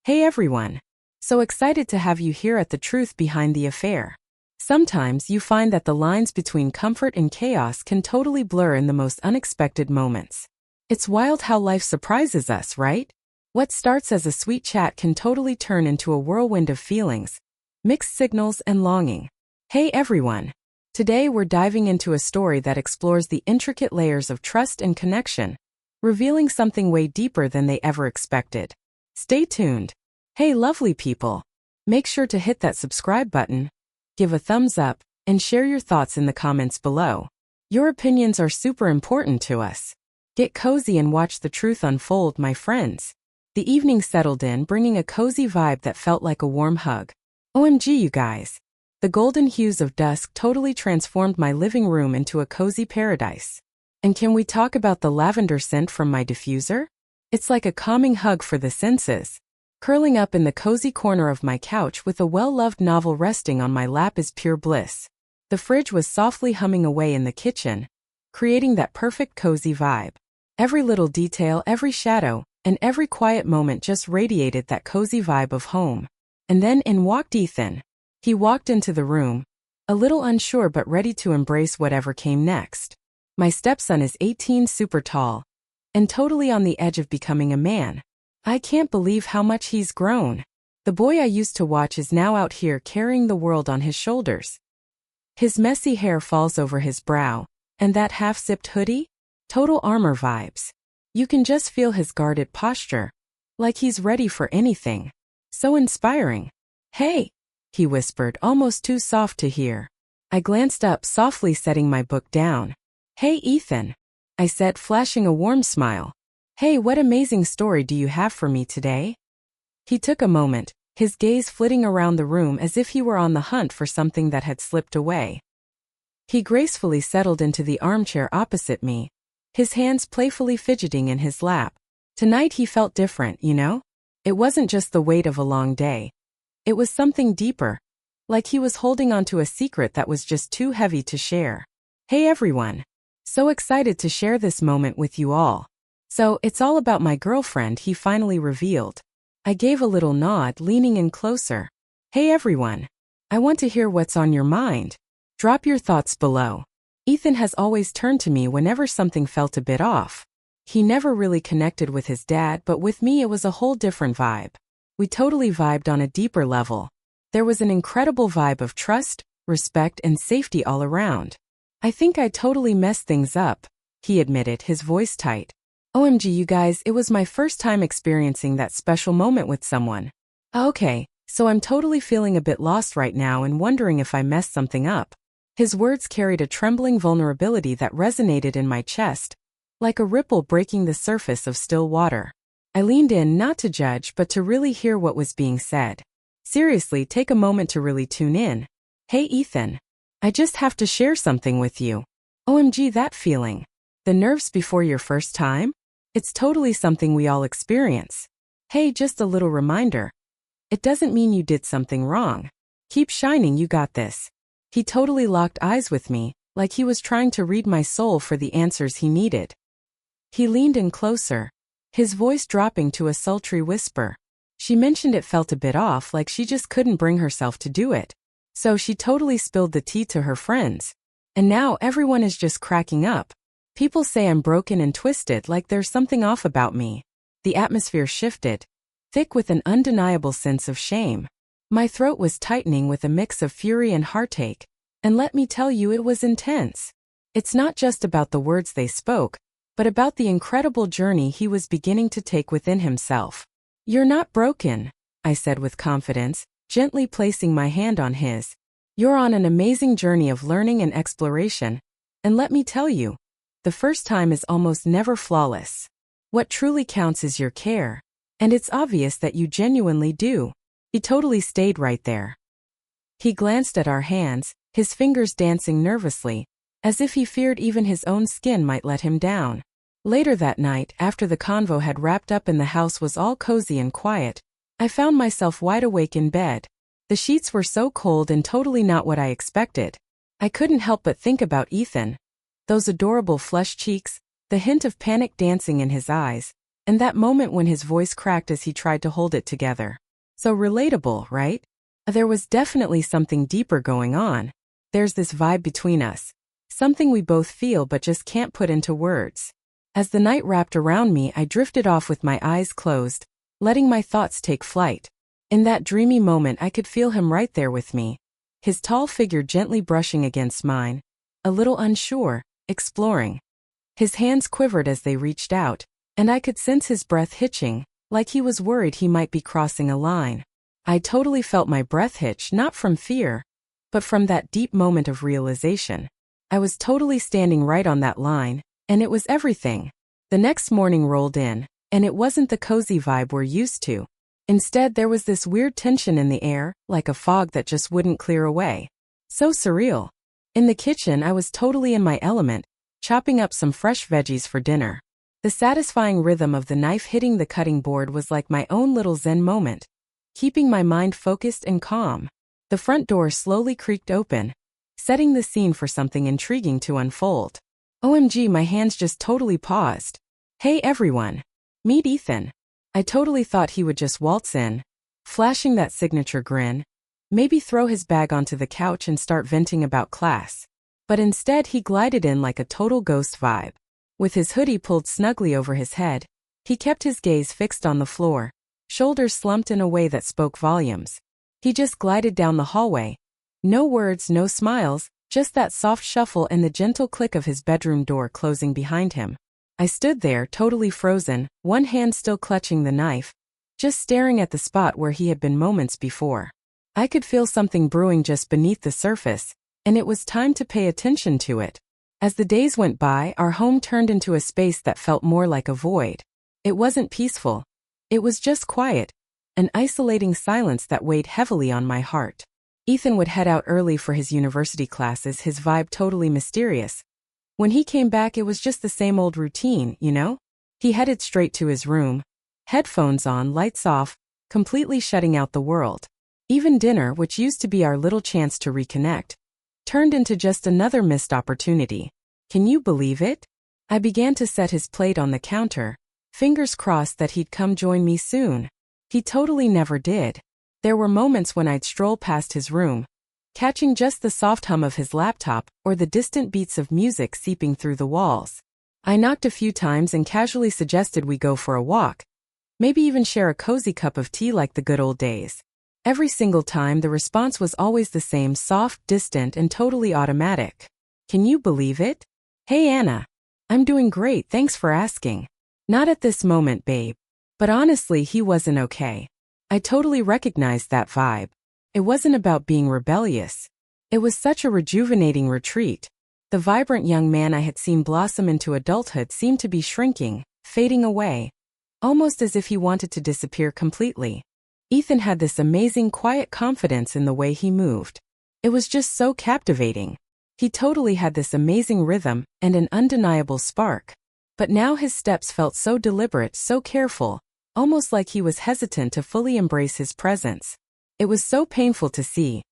Hey everyone! So excited to have you here at The Truth Behind the Affair. Sometimes you find that the lines between comfort and chaos can totally blur in the most unexpected moments. It's wild how life surprises us, right? What starts as a sweet chat can totally turn into a whirlwind of feelings, mixed signals, and longing. Hey everyone! Today we're diving into a story that explores the intricate layers of trust and connection, revealing something way deeper than they ever expected. Stay tuned. Hey lovely people! Make sure to hit that subscribe button, give a thumbs up, and share your thoughts in the comments below. Your opinions are super important to us. Get cozy and watch the truth unfold, my friends. The evening settled in, bringing a cozy vibe that felt like a warm hug. OMG, you guys! The golden hues of dusk totally transformed my living room into a cozy paradise. And can we talk about the lavender scent from my diffuser? It's like a calming hug for the senses. Curling up in the cozy corner of my couch with a well-loved novel resting on my lap is pure bliss. The fridge was softly humming away in the kitchen, creating that perfect cozy vibe. Every little detail, every shadow, and every quiet moment just radiated that cozy vibe of home. And then in walked Ethan. He walked into the room, a little unsure but ready to embrace whatever came next. My stepson is 18, super tall, and totally on the edge of becoming a man. I can't believe how much he's grown. The boy I used to watch is now out here carrying the world on his shoulders. His messy hair falls over his brow, and that half-zipped hoodie? Total armor vibes. You can just feel his guarded posture, like he's ready for anything. So inspiring. Hey! He whispered, almost too soft to hear. I glanced up, softly setting my book down. Hey Ethan! I said, flashing a warm smile. Hey, what amazing story do you have for me today? He took a moment, his gaze flitting around the room as if he were on the hunt for something that had slipped away. He gracefully settled into the armchair opposite me, his hands playfully fidgeting in his lap. Tonight he felt different, you know? It wasn't just the weight of a long day. It was something deeper, like he was holding onto a secret that was just too heavy to share. Hey everyone! So excited to share this moment with you all. So, it's all about my girlfriend, he finally revealed. I gave a little nod, leaning in closer. Hey everyone! I want to hear what's on your mind. Drop your thoughts below. Ethan has always turned to me whenever something felt a bit off. He never really connected with his dad, but with me it was a whole different vibe. We totally vibed on a deeper level. There was an incredible vibe of trust, respect, and safety all around. I think I totally messed things up, he admitted, his voice tight. OMG, you guys, it was my first time experiencing that special moment with someone. Okay, so I'm totally feeling a bit lost right now and wondering if I messed something up. His words carried a trembling vulnerability that resonated in my chest, like a ripple breaking the surface of still water. I leaned in, not to judge but to really hear what was being said. Seriously, take a moment to really tune in. Hey Ethan! I just have to share something with you. OMG, that feeling. The nerves before your first time? It's totally something we all experience. Hey, just a little reminder. It doesn't mean you did something wrong. Keep shining, you got this. He totally locked eyes with me, like he was trying to read my soul for the answers he needed. He leaned in closer, his voice dropping to a sultry whisper. She mentioned it felt a bit off, like she just couldn't bring herself to do it. So she totally spilled the tea to her friends. And now everyone is just cracking up. People say I'm broken and twisted, like there's something off about me. The atmosphere shifted, thick with an undeniable sense of shame. My throat was tightening with a mix of fury and heartache, and let me tell you, it was intense. It's not just about the words they spoke, but about the incredible journey he was beginning to take within himself. You're not broken, I said with confidence, gently placing my hand on his. You're on an amazing journey of learning and exploration, and let me tell you, the first time is almost never flawless. What truly counts is your care, and it's obvious that you genuinely do. He totally stayed right there. He glanced at our hands, his fingers dancing nervously, as if he feared even his own skin might let him down. Later that night, after the convo had wrapped up and the house was all cozy and quiet, I found myself wide awake in bed. The sheets were so cold and totally not what I expected. I couldn't help but think about Ethan. Those adorable flushed cheeks, the hint of panic dancing in his eyes, and that moment when his voice cracked as he tried to hold it together. So relatable, right? There was definitely something deeper going on. There's this vibe between us. Something we both feel but just can't put into words. As the night wrapped around me, I drifted off with my eyes closed, letting my thoughts take flight. In that dreamy moment, I could feel him right there with me, his tall figure gently brushing against mine, a little unsure, exploring. His hands quivered as they reached out, and I could sense his breath hitching, like he was worried he might be crossing a line. I totally felt my breath hitch, not from fear, but from that deep moment of realization. I was totally standing right on that line, and it was everything. The next morning rolled in, and it wasn't the cozy vibe we're used to. Instead, there was this weird tension in the air, like a fog that just wouldn't clear away. So surreal. In the kitchen, I was totally in my element, chopping up some fresh veggies for dinner. The satisfying rhythm of the knife hitting the cutting board was like my own little zen moment, keeping my mind focused and calm. The front door slowly creaked open, setting the scene for something intriguing to unfold. OMG, my hands just totally paused. Hey everyone. Meet Ethan. I totally thought he would just waltz in, flashing that signature grin, maybe throw his bag onto the couch and start venting about class. But instead he glided in like a total ghost vibe. With his hoodie pulled snugly over his head, he kept his gaze fixed on the floor, shoulders slumped in a way that spoke volumes. He just glided down the hallway. No words, no smiles, just that soft shuffle and the gentle click of his bedroom door closing behind him. I stood there, totally frozen, one hand still clutching the knife, just staring at the spot where he had been moments before. I could feel something brewing just beneath the surface, and it was time to pay attention to it. As the days went by, our home turned into a space that felt more like a void. It wasn't peaceful. It was just quiet, an isolating silence that weighed heavily on my heart. Ethan would head out early for his university classes, his vibe totally mysterious. When he came back, it was just the same old routine, you know? He headed straight to his room, headphones on, lights off, completely shutting out the world. Even dinner, which used to be our little chance to reconnect, turned into just another missed opportunity. Can you believe it? I began to set his plate on the counter, fingers crossed that he'd come join me soon. He totally never did. There were moments when I'd stroll past his room, catching just the soft hum of his laptop or the distant beats of music seeping through the walls. I knocked a few times and casually suggested we go for a walk, maybe even share a cozy cup of tea like the good old days. Every single time, the response was always the same, soft, distant, and totally automatic. Can you believe it? Hey Anna. I'm doing great, thanks for asking. Not at this moment, babe. But honestly, he wasn't okay. I totally recognized that vibe. It wasn't about being rebellious. It was such a rejuvenating retreat. The vibrant young man I had seen blossom into adulthood seemed to be shrinking, fading away, almost as if he wanted to disappear completely. Ethan had this amazing quiet confidence in the way he moved. It was just so captivating. He totally had this amazing rhythm and an undeniable spark. But now his steps felt so deliberate, so careful, almost like he was hesitant to fully embrace his presence. It was so painful to see,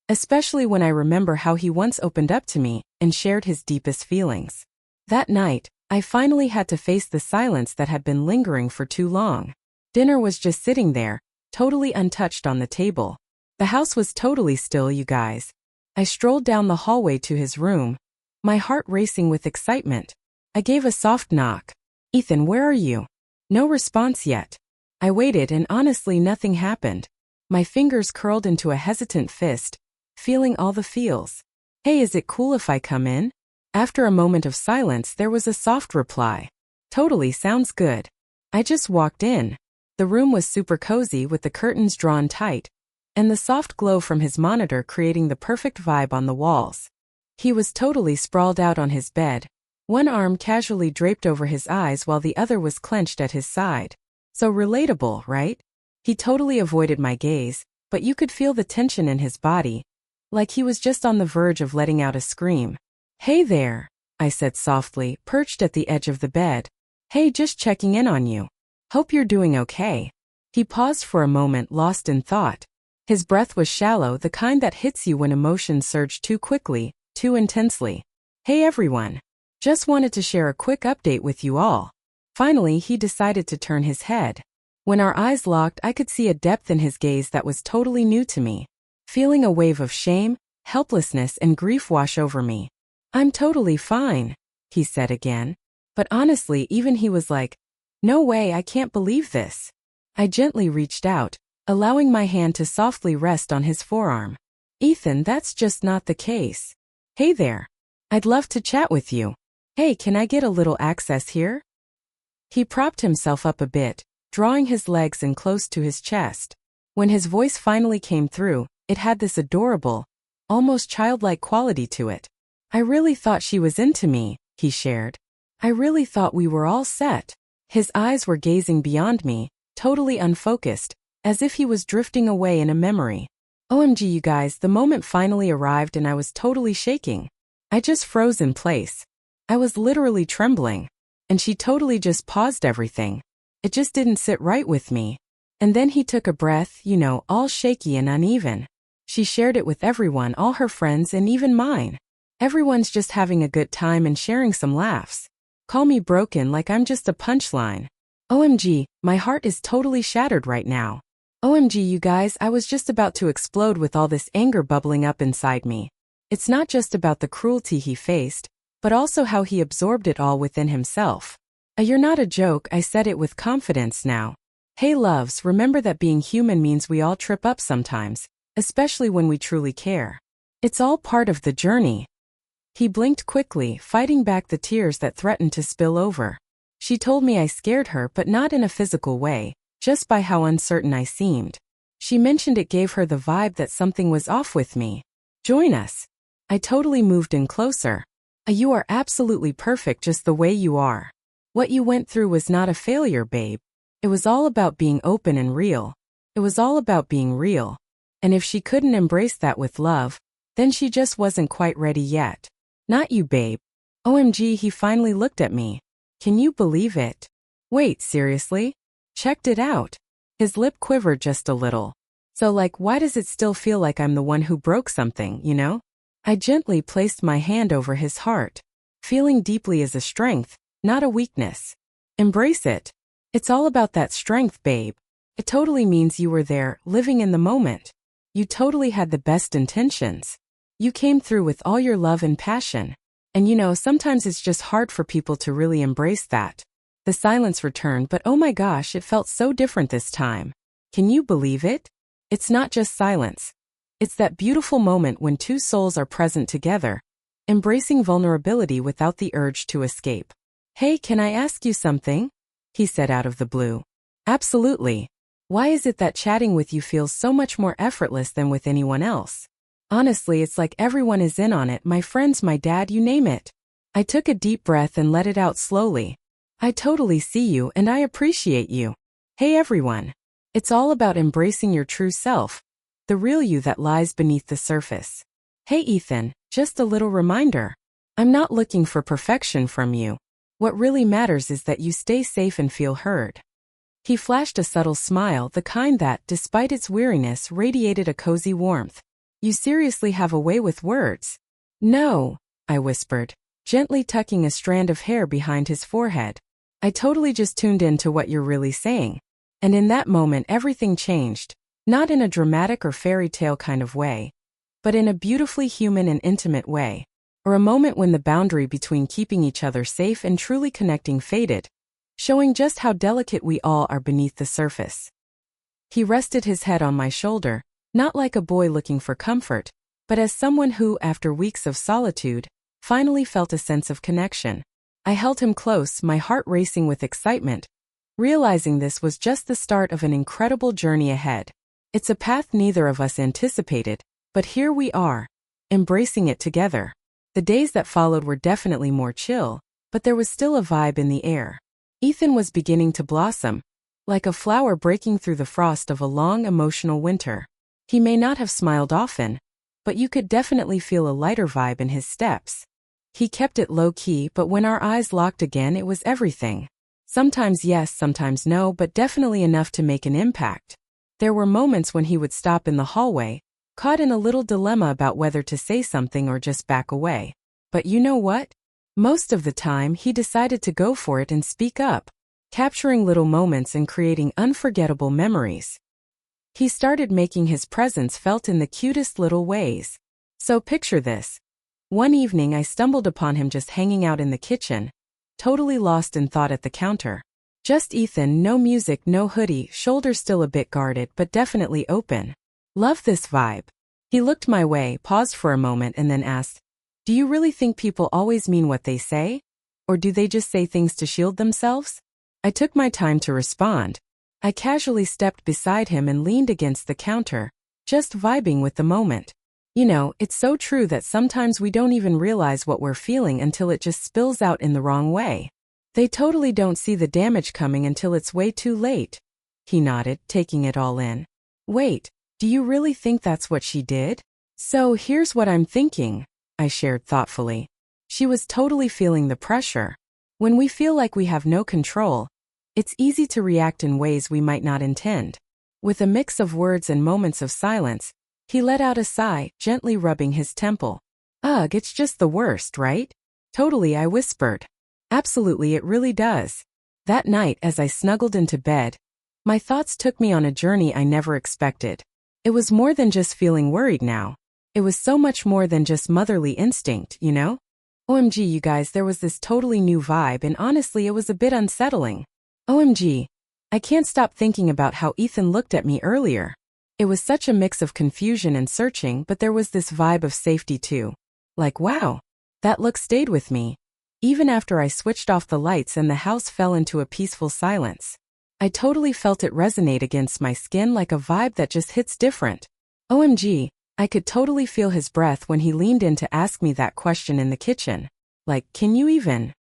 especially when I remember how he once opened up to me and shared his deepest feelings. That night, I finally had to face the silence that had been lingering for too long. Dinner was just sitting there, totally untouched on the table. The house was totally still, you guys. I strolled down the hallway to his room, my heart racing with excitement. I gave a soft knock. Ethan, where are you? No response yet. I waited and honestly nothing happened. My fingers curled into a hesitant fist, feeling all the feels. Hey, is it cool if I come in? After a moment of silence, there was a soft reply. Totally, sounds good. I just walked in. The room was super cozy with the curtains drawn tight, and the soft glow from his monitor creating the perfect vibe on the walls. He was totally sprawled out on his bed, one arm casually draped over his eyes while the other was clenched at his side. So relatable, right? He totally avoided my gaze, but you could feel the tension in his body, like he was just on the verge of letting out a scream. Hey there, I said softly, perched at the edge of the bed. Hey, just checking in on you. Hope you're doing okay. He paused for a moment, lost in thought. His breath was shallow, the kind that hits you when emotions surge too quickly, too intensely. Hey everyone. Just wanted to share a quick update with you all. Finally, he decided to turn his head. When our eyes locked, I could see a depth in his gaze that was totally new to me. Feeling a wave of shame, helplessness, and grief wash over me. "I'm totally fine," he said again. But honestly, even he was like, "No way, I can't believe this." I gently reached out, allowing my hand to softly rest on his forearm. "Ethan, that's just not the case. Hey there. I'd love to chat with you. Hey, can I get a little access here?" He propped himself up a bit, drawing his legs in close to his chest. When his voice finally came through, it had this adorable, almost childlike quality to it. "I really thought she was into me," he shared. "I really thought we were all set." His eyes were gazing beyond me, totally unfocused, as if he was drifting away in a memory. OMG, you guys, the moment finally arrived and I was totally shaking. I just froze in place. I was literally trembling. And she totally just paused everything. It just didn't sit right with me. And then he took a breath, all shaky and uneven. She shared it with everyone, all her friends and even mine. Everyone's just having a good time and sharing some laughs. Call me broken like I'm just a punchline. OMG, my heart is totally shattered right now. OMG, you guys, I was just about to explode with all this anger bubbling up inside me. It's not just about the cruelty he faced, but also how he absorbed it all within himself. You're not a joke, I said it with confidence now. Hey loves, remember that being human means we all trip up sometimes, especially when we truly care. It's all part of the journey. He blinked quickly, fighting back the tears that threatened to spill over. She told me I scared her, but not in a physical way, just by how uncertain I seemed. She mentioned it gave her the vibe that something was off with me. Join us. I totally moved in closer. You are absolutely perfect just the way you are. What you went through was not a failure, babe. It was all about being open and real. It was all about being real. And if she couldn't embrace that with love, then she just wasn't quite ready yet. Not you, babe. OMG, he finally looked at me. Can you believe it? Wait, seriously? Checked it out. His lip quivered just a little. So why does it still feel like I'm the one who broke something, I gently placed my hand over his heart. Feeling deeply is a strength, not a weakness. Embrace it. It's all about that strength, babe. It totally means you were there, living in the moment. You totally had the best intentions. You came through with all your love and passion. And sometimes it's just hard for people to really embrace that. The silence returned, but oh my gosh, it felt so different this time. Can you believe it? It's not just silence. It's that beautiful moment when two souls are present together, embracing vulnerability without the urge to escape. Hey, can I ask you something? He said out of the blue. Absolutely. Why is it that chatting with you feels so much more effortless than with anyone else? Honestly, it's like everyone is in on it, my friends, my dad, you name it. I took a deep breath and let it out slowly. I totally see you and I appreciate you. Hey everyone. It's all about embracing your true self, the real you that lies beneath the surface. Hey Ethan, just a little reminder. I'm not looking for perfection from you. What really matters is that you stay safe and feel heard. He flashed a subtle smile, the kind that, despite its weariness, radiated a cozy warmth. You seriously have a way with words. No, I whispered, gently tucking a strand of hair behind his forehead. I totally just tuned into what you're really saying. And in that moment everything changed. Not in a dramatic or fairy tale kind of way, but in a beautifully human and intimate way. Or a moment when the boundary between keeping each other safe and truly connecting faded, showing just how delicate we all are beneath the surface. He rested his head on my shoulder, not like a boy looking for comfort, but as someone who, after weeks of solitude, finally felt a sense of connection. I held him close, my heart racing with excitement, realizing this was just the start of an incredible journey ahead. It's a path neither of us anticipated, but here we are, embracing it together. The days that followed were definitely more chill, but there was still a vibe in the air. Ethan was beginning to blossom, like a flower breaking through the frost of a long emotional winter. He may not have smiled often, but you could definitely feel a lighter vibe in his steps. He kept it low-key, but when our eyes locked again it was everything. Sometimes yes, sometimes no, but definitely enough to make an impact. There were moments when he would stop in the hallway, caught in a little dilemma about whether to say something or just back away. But you know what? Most of the time he decided to go for it and speak up. capturing little moments and creating unforgettable memories. He started making his presence felt in the cutest little ways. So picture this. One evening I stumbled upon him just hanging out in the kitchen, totally lost in thought at the counter. Just Ethan, no music, no hoodie, shoulders still a bit guarded but definitely open. Love this vibe. He looked my way, paused for a moment and then asked, "Do you really think people always mean what they say? Or do they just say things to shield themselves?" I took my time to respond. I casually stepped beside him and leaned against the counter, just vibing with the moment. You know, it's so true that sometimes we don't even realize what we're feeling until it just spills out in the wrong way. They totally don't see the damage coming until it's way too late. He nodded, taking it all in. Wait, do you really think that's what she did? So here's what I'm thinking, I shared thoughtfully. She was totally feeling the pressure. When we feel like we have no control, it's easy to react in ways we might not intend. With a mix of words and moments of silence, he let out a sigh, gently rubbing his temple. Ugh, it's just the worst, right? Totally, I whispered. Absolutely, it really does. That night, as I snuggled into bed, my thoughts took me on a journey I never expected. It was more than just feeling worried now. It was so much more than just motherly instinct, you know? OMG, you guys, there was this totally new vibe and honestly, it was a bit unsettling. OMG, I can't stop thinking about how Ethan looked at me earlier. It was such a mix of confusion and searching, but there was this vibe of safety too. Like, wow, that look stayed with me. Even after I switched off the lights and the house fell into a peaceful silence. I totally felt it resonate against my skin like a vibe that just hits different. OMG, I could totally feel his breath when he leaned in to ask me that question in the kitchen. Like, can you even?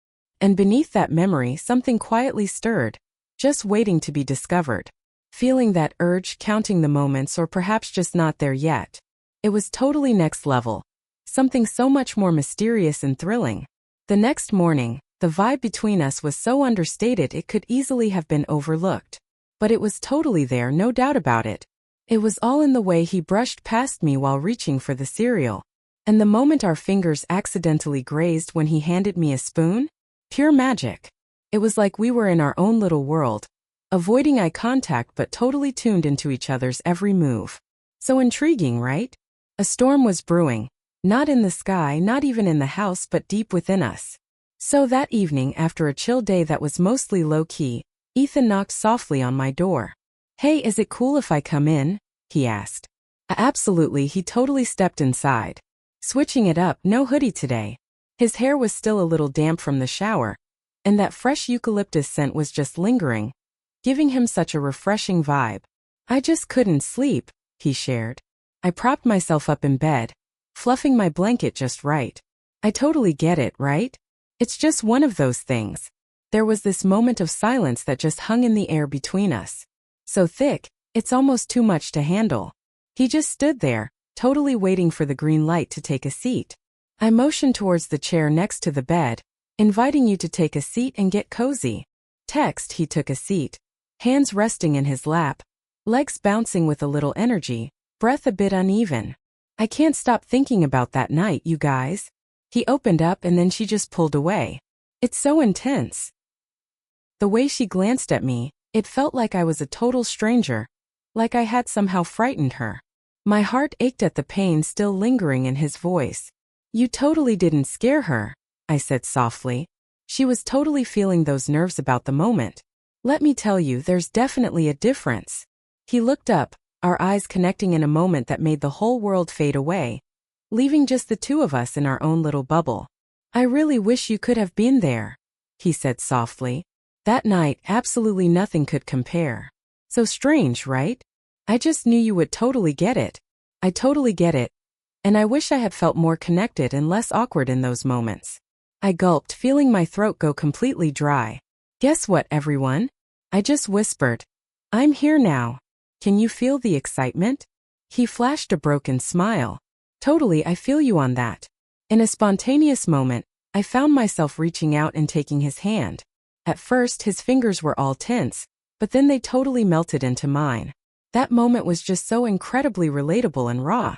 And beneath that memory, something quietly stirred, just waiting to be discovered. Feeling that urge, counting the moments, or perhaps just not there yet. It was totally next level. Something so much more mysterious and thrilling. The next morning, the vibe between us was so understated it could easily have been overlooked. But it was totally there, no doubt about it. It was all in the way he brushed past me while reaching for the cereal. And the moment our fingers accidentally grazed when he handed me a spoon? Pure magic. It was like we were in our own little world, avoiding eye contact but totally tuned into each other's every move. So intriguing, right? A storm was brewing. Not in the sky, not even in the house, but deep within us. So that evening, after a chill day that was mostly low-key, Ethan knocked softly on my door. "Hey, is it cool if I come in?" he asked. Absolutely, he totally stepped inside. Switching it up, no hoodie today. His hair was still a little damp from the shower, and that fresh eucalyptus scent was just lingering, giving him such a refreshing vibe. "I just couldn't sleep," he shared. I propped myself up in bed, fluffing my blanket just right. I totally get it, right? It's just one of those things. There was this moment of silence that just hung in the air between us. So thick, it's almost too much to handle. He just stood there, totally waiting for the green light to take a seat. I motioned towards the chair next to the bed, inviting you to take a seat and get cozy. Text, he took a seat, hands resting in his lap, legs bouncing with a little energy, breath a bit uneven. I can't stop thinking about that night, you guys. He opened up and then she just pulled away. It's so intense. The way she glanced at me, it felt like I was a total stranger, like I had somehow frightened her. My heart ached at the pain still lingering in his voice. "You totally didn't scare her," I said softly. She was totally feeling those nerves about the moment. "Let me tell you, there's definitely a difference." He looked up, our eyes connecting in a moment that made the whole world fade away, leaving just the two of us in our own little bubble. "I really wish you could have been there," he said softly. That night, absolutely nothing could compare. So strange, right? I just knew you would totally get it. I totally get it. And I wish I had felt more connected and less awkward in those moments. I gulped, feeling my throat go completely dry. "Guess what, everyone?" I just whispered. "I'm here now. Can you feel the excitement?" He flashed a broken smile. "Totally, I feel you on that." In a spontaneous moment, I found myself reaching out and taking his hand. At first, his fingers were all tense, but then they totally melted into mine. That moment was just so incredibly relatable and raw.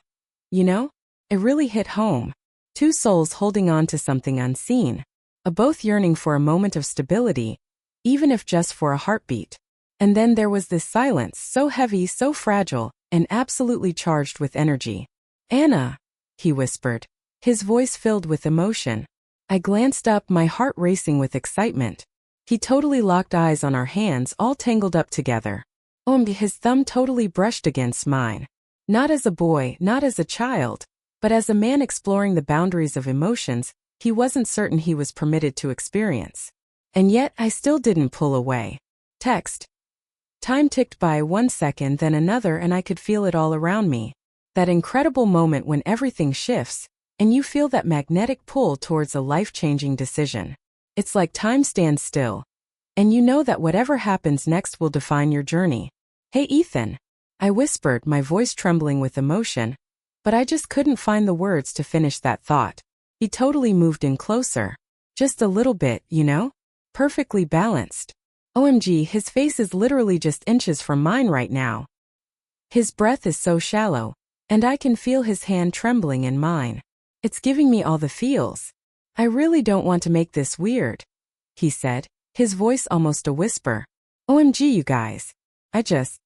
You know? It really hit home. Two souls holding on to something unseen, both yearning for a moment of stability, even if just for a heartbeat. And then there was this silence, so heavy, so fragile, and absolutely charged with energy. Anna, he whispered, his voice filled with emotion. I glanced up, my heart racing with excitement. He totally locked eyes on our hands, all tangled up together. His thumb totally brushed against mine. Not as a boy, not as a child, but as a man exploring the boundaries of emotions he wasn't certain he was permitted to experience. And yet I still didn't pull away. Text. Time ticked by, 1 second, then another, and I could feel it all around me. That incredible moment when everything shifts, and you feel that magnetic pull towards a life-changing decision. It's like time stands still. And you know that whatever happens next will define your journey. Hey Ethan, I whispered, my voice trembling with emotion, but I just couldn't find the words to finish that thought. He totally moved in closer. Just a little bit, you know? Perfectly balanced. OMG, his face is literally just inches from mine right now. His breath is so shallow, and I can feel his hand trembling in mine. It's giving me all the feels. I really don't want to make this weird, he said, his voice almost a whisper. OMG, you guys. I just